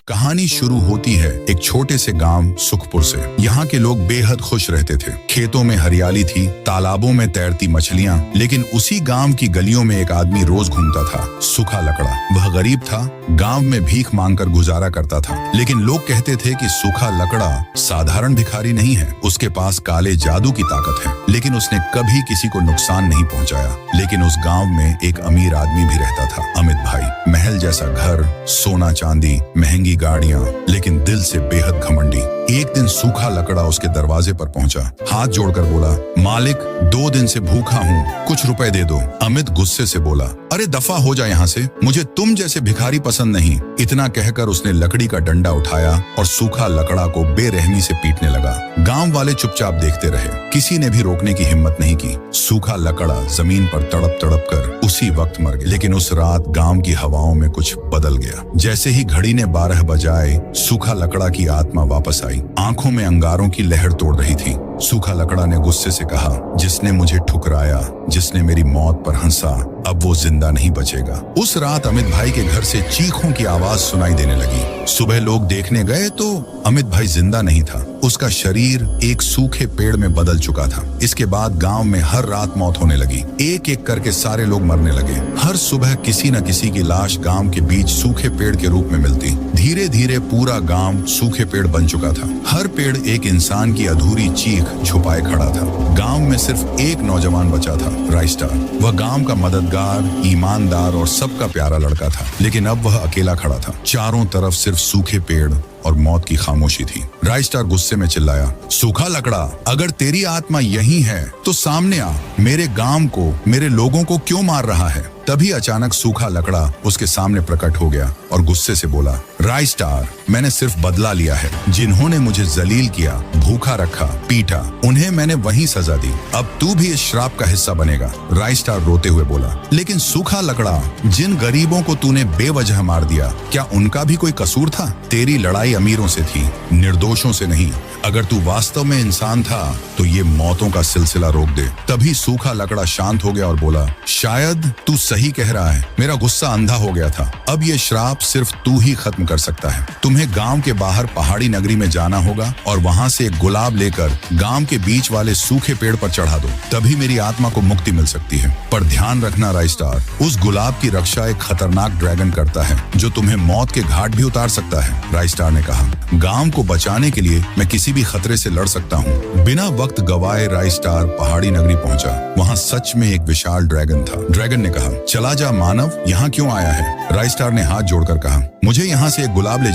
कहानी शुरू होती है एक छोटे से गांव सुखपुर से। यहाँ के लोग बेहद खुश रहते थे। खेतों में हरियाली थी, तालाबों में तैरती मछलियाँ। लेकिन उसी गांव की गलियों में एक आदमी रोज घूमता था, सूखा लकड़ा। वह गरीब था, गांव में भीख मांगकर गुजारा करता था। लेकिन लोग कहते थे कि सूखा लकड़ा साधारण भिखारी नहीं है, उसके पास काले जादू की ताकत है। लेकिन उसने कभी किसी को नुकसान नहीं पहुंचाया। लेकिन उस गांव में एक अमीर आदमी भी रहता था, अमित भाई। महल जैसा घर, सोना चांदी, महंगी गाड़ियां, लेकिन दिल से बेहद घमंडी। एक दिन सूखा लकड़ा उसके दरवाजे पर पहुंचा, हाथ जोड़कर बोला, मालिक 2 दिन से भूखा हूँ, कुछ रुपए दे दो। अमित गुस्से से बोला, अरे दफा हो जा यहाँ से, मुझे तुम जैसे भिखारी पसंद नहीं। इतना कहकर उसने लकड़ी का डंडा उठाया और सूखा लकड़ा को बेरहमी से पीटने लगा। गांव वाले चुपचाप देखते रहे, किसी ने भी रोकने की हिम्मत नहीं की। सूखा लकड़ा जमीन पर तड़प तड़प कर उसी वक्त मर गया। लेकिन उस रात गांव की हवाओं में कुछ बदल गया। जैसे ही घड़ी ने 12 बजाए, सूखा लकड़ा की आत्मा वापस आई। आंखों में अंगारों की लहर तोड़ रही थी। सूखा लकड़ा ने गुस्से से कहा, जिसने मुझे ठुकराया, जिसने मेरी मौत पर हंसा, अब वो जिंदा नहीं बचेगा। उस रात अमित भाई के घर से चीखों की आवाज सुनाई देने लगी। सुबह लोग देखने गए तो अमित भाई जिंदा नहीं था, उसका शरीर एक सूखे पेड़ में बदल चुका था। इसके बाद गांव में हर रात मौत होने लगी। एक एक करके सारे लोग मरने लगे। हर सुबह किसी न किसी की लाश गांव के बीच सूखे पेड़ के रूप में मिलती। धीरे धीरे पूरा गांव सूखे पेड़ बन चुका था। हर पेड़ एक इंसान की अधूरी चीख छुपाए खड़ा था। गांव में सिर्फ एक नौजवान बचा था, राइस्टार। वह गांव का मददगार, ईमानदार और सबका प्यारा लड़का था। लेकिन अब वह अकेला खड़ा था। चारों तरफ सिर्फ सूखे पेड़ और मौत की खामोशी थी। राइस्टार गुस्से में चिल्लाया, सूखा लकड़ा, अगर तेरी आत्मा यही है तो सामने आ। मेरे गांव को, मेरे लोगों को क्यों मार रहा है? तभी अचानक सूखा लकड़ा उसके सामने प्रकट हो गया और गुस्से से बोला, राइस्टार, मैंने सिर्फ बदला लिया है। जिन्होंने मुझे जलील किया, भूखा रखा, पीटा, उन्हें मैंने वही सजा दी। अब तू भी इस श्राप का हिस्सा बनेगा। राइस्टार रोते हुए बोला, लेकिन सूखा लकड़ा, जिन गरीबों को तूने बेवजह मार दिया, क्या उनका भी कोई कसूर था? तेरी लड़ाई अमीरों से थी, निर्दोषों से नहीं। अगर तू वास्तव में इंसान था तो ये मौतों का सिलसिला रोक दे। तभी सूखा लकड़ा शांत हो गया और बोला, शायद तू सही कह रहा है, मेरा गुस्सा अंधा हो गया था। अब ये श्राप सिर्फ तू ही खत्म कर सकता है। तुम्हें गांव के बाहर पहाड़ी नगरी में जाना होगा और वहां से एक गुलाब लेकर गांव के बीच वाले सूखे पेड़ पर चढ़ा दो, तभी मेरी आत्मा को मुक्ति मिल सकती है। पर ध्यान रखना राइस्टार, उस गुलाब की रक्षा एक खतरनाक ड्रैगन करता है, जो तुम्हें मौत के घाट भी उतार सकता है। राइस्टार ने कहा, गांव को बचाने के लिए मैं किसी भी खतरे से लड़ सकता हूँ। बिना वक्त गवाए राइस्टार पहाड़ी नगरी पहुंचा। वहां सच में एक विशाल ड्रैगन था। ड्रैगन ने कहा, चला जा मानव, यहाँ क्यों आया है? राइस्टार ने हाथ जोड़कर कहा, मुझे यहाँ से एक गुलाब ले जा।